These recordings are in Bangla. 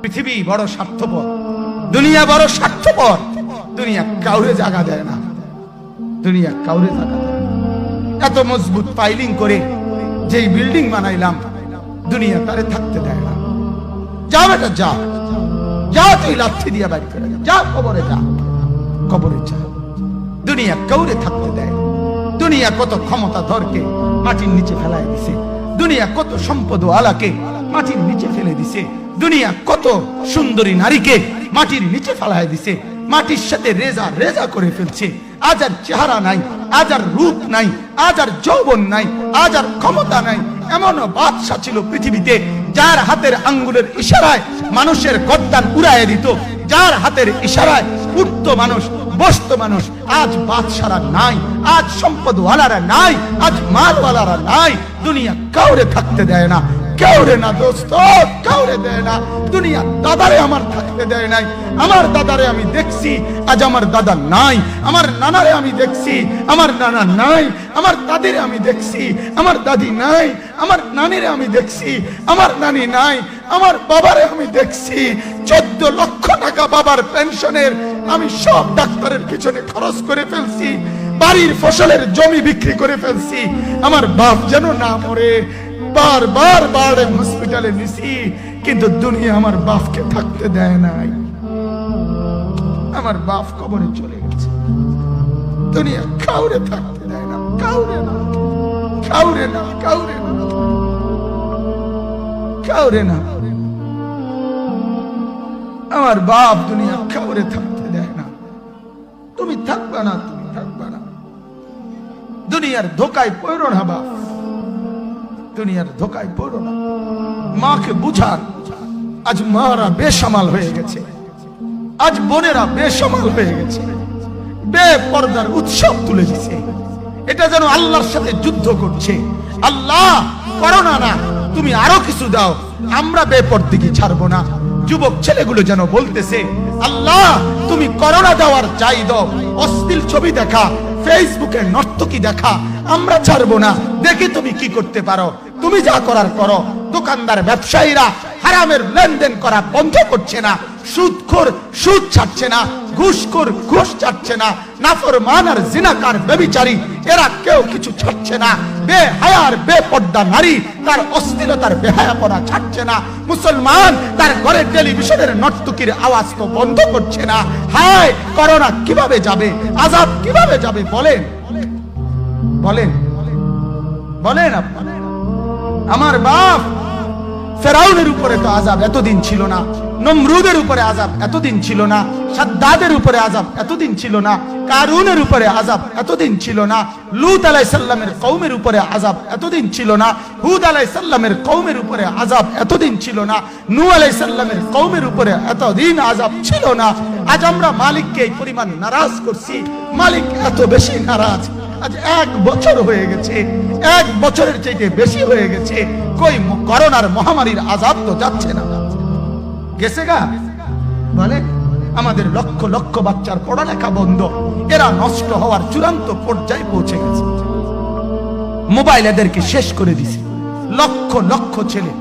পৃথিবী বড় স্বার্থপর, দুনিয়া বড় স্বার্থপর। দুনিয়া কাউরে জায়গা দেয় না, দুনিয়া কাউরে জায়গা দেয় না। এত মজবুত পাইলিং করে যেই বিল্ডিং বানাইলাম, দুনিয়া তারে থাকতে দেয় না। যা বেটা যা, যা তুই লাথি দিয়া বাড়ি করে যা, কবরে যা, কবরে যা। দুনিয়া কাউরে থাকতে দেয় না। দুনিয়া কত ক্ষমতা ধরকে মাটির নিচে ফেলায় দিছে, দুনিয়া কত সম্পদ আলাকে মাটির নিচে ফেলে দিছে, দুনিয়া কত সুন্দরী নারীকে মাটির নিচে ফেলায় দিছে, মাটির সাথে রেজা রেজা করে ফেলছে। আজ আর চেহারা নাই, আজ আর রূপ নাই, আজ আর যৌবন নাই, আজ আর ক্ষমতা নাই। এমন বাদশা ছিল পৃথিবীতে যার হাতের আঙ্গুলের ইশারায় মানুষের গর্দান উড়াইয়া দিত, যার হাতের ইশারায় উঠতো মানুষ, বসতো মানুষ। আজ বাদশারা নাই, আজ সম্পদওয়ালারা নাই, আজ মালওয়ালারা নাই। দুনিয়া কাউরে থাকতে দেয় না, কাউরে না দোস্ত, কাউরে দেয় না। দুনিয়া দাদারে আমার থাকতে দেয় নাই। আমার দাদারে আমি দেখছি, আজ আমার দাদা নাই। আমার নানারে আমি দেখছি, আমার নানা নাই। আমার দাদিরে আমি দেখছি, আমার দাদি নাই। আমার নানিরে আমি দেখছি, আমার নানি নাই। আমার বাবারে আমি দেখছি, 14 লক্ষ টাকা বাবার পেনশনের আমি সব ডাক্তারের পিছনে খরচ করে ফেলছি, বাড়ির ফসলের জমি বিক্রি করে ফেলছি। আমার বাপ যেন না মরে বারবার বারে হসপিটালে নিছি, কিন্তু দুনিয়া আমার বাপকে থাকতে দেয় নাই। আমার বাপ কবরে চলে গেছে, দুনিয়া কাউরে থাকতে দেয় না, কাউরে না, কাউরে না, কাউরে না, কাউরে না। আমার বাপ দুনিয়া কাউরে থাকতে দেয় না। তুমি থাকবা না, তুমি থাকবা না। দুনিয়ার ধোকায় পড়ো না বাপ, দুনিয়ার ধোকায় পড়ো না। মাকে বুঝান, আজ মারা বেসামাল হয়ে গেছে, আজ বোনেরা বেসামাল হয়ে গেছে, বেপরদার উৎসব তুলে দিছে। এটা যেন আল্লাহর সাথে যুদ্ধ করছে। আল্লাহ করোনা না, তুমি আরো কিছু দাও, আমরা বেপরদিকে ছাড়বো না। যুবক ছেলেগুলো যেন বলতেছে, আল্লাহ তুমি করোনা দেওয়ার চাই দাও, অশ্লীল ছবি দেখা, ফেসবুকে নর্তকী দেখা আমরা ছাড়বো না। দেখি তুমি কি করতে পারো, তুমি যা করার করো। দোকানদার ব্যবসায়ীরা হারামের লেনদেন করা বন্ধ করছে না, সুদখোর সুদ ছাড়ছে না, ঘুষখোর ঘুষ ছাড়ছে না, নাফরমান আর জিনাকার ব্যভিচারী এরা কেউ কিছু ছাড়ছে না। বেহায়ার বেপর্দা নারী তার অশ্লীলতার বেহায়াপনা ছাড়ছে না। মুসলমান তার ঘরে টেলিভিশনের নর্তকীর আওয়াজ তো বন্ধ করছে না। হায় করোনা কিভাবে যাবে, আযাব কিভাবে যাবে বলেন, বলেন, বলেন আপনারা। আমার বাপ ফেরাউনের উপরে তো আযাব এতদিন ছিল না, নমরুদের উপরে আযাব এতদিন ছিল না, সাদ্দাদের উপরে আযাব এতদিন ছিল না, কারুনের উপরে আযাব এতদিন ছিল না, লূত আলাইহিস সালামের কওমের উপরে আযাব এতদিন ছিল না, হুদ আলাইহিস সালামের কওমের উপরে আযাব এতদিন ছিল না, নূহ আলাইহিস সালামের কওমের উপরে এতদিন আযাব ছিল না। আজ আমরা মালিককে এই পরিমাণ নারাজ করছি, মালিক এত বেশি নারাজ। আজ 1 বছর হয়ে গেছে, 1 বছরের চাইতে বেশি হয়ে গেছে, কই করোনার মহামারীর আযাব তো যাচ্ছে না, গেছে গা বলে। আমাদের লক্ষ লক্ষ বাচ্চার পড়ালেখা বন্ধ, এরা নষ্ট হওয়ার চূড়ান্ত পর্যায়ে পৌঁছে গেছে। মোবাইল এদেরকে শেষ করে দিছে, লক্ষ লক্ষ ছেলে।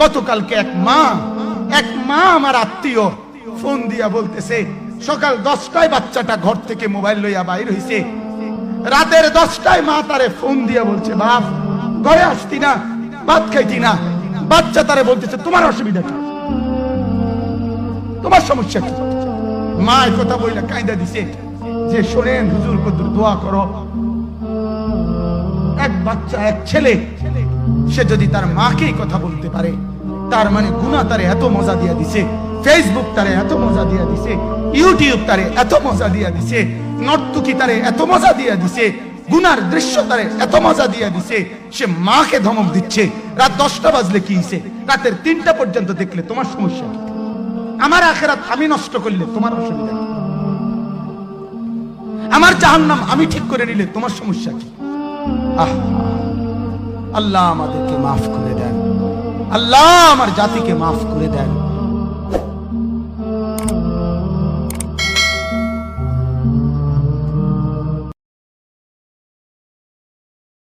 গতকালকে এক মা আমার আত্মীয় ফোন দিয়া বলতেছে, সকাল 10টায় বাচ্চাটা ঘর থেকে মোবাইল লইয়া বাইর হইছে, রাতের 10টায় মা তারে ফোন দিয়া বলছে, বাপ ঘরে আসতি না, ভাত খাইতি না। বাচ্চা তারে বলতেছে, তোমার অসুবিধা কি, তোমার সমস্যা কি? মা এই কথা বইলা কাঁদা দিছে যে, শোনেন হুজুর কদ্দুর দোয়া করো। এক বাচ্চা, এক ছেলে, সে যদি তার মাকে কথা বলতে পারে, তার মানে গুনাহ তারে এত মজা দিয়া দিছে, ফেসবুক তারে এত মজা দিয়া দিছে, ইউটিউব তারে এত মজা দিয়া দিছে, নর্তকী তারে এত মজা দিয়া দিছে, গুনার দৃশ্য তারে এত মজা দিয়া দিছে, সে মাকে ধমক দিচ্ছে। রাত 10টা বাজলে কি হইছে, রাতের 3টা পর্যন্ত দেখলে তোমার সমস্যা কি? আমার আখিরাত আমি নষ্ট করলে তোমার অসুবিধা কি? আমার জাহান্নাম আমি ঠিক করে নিলে তোমার সমস্যা কি? আল্লাহ আমাদেরকে মাফ করে দেন, আল্লাহ আমার জাতিকে মাফ করে দেন।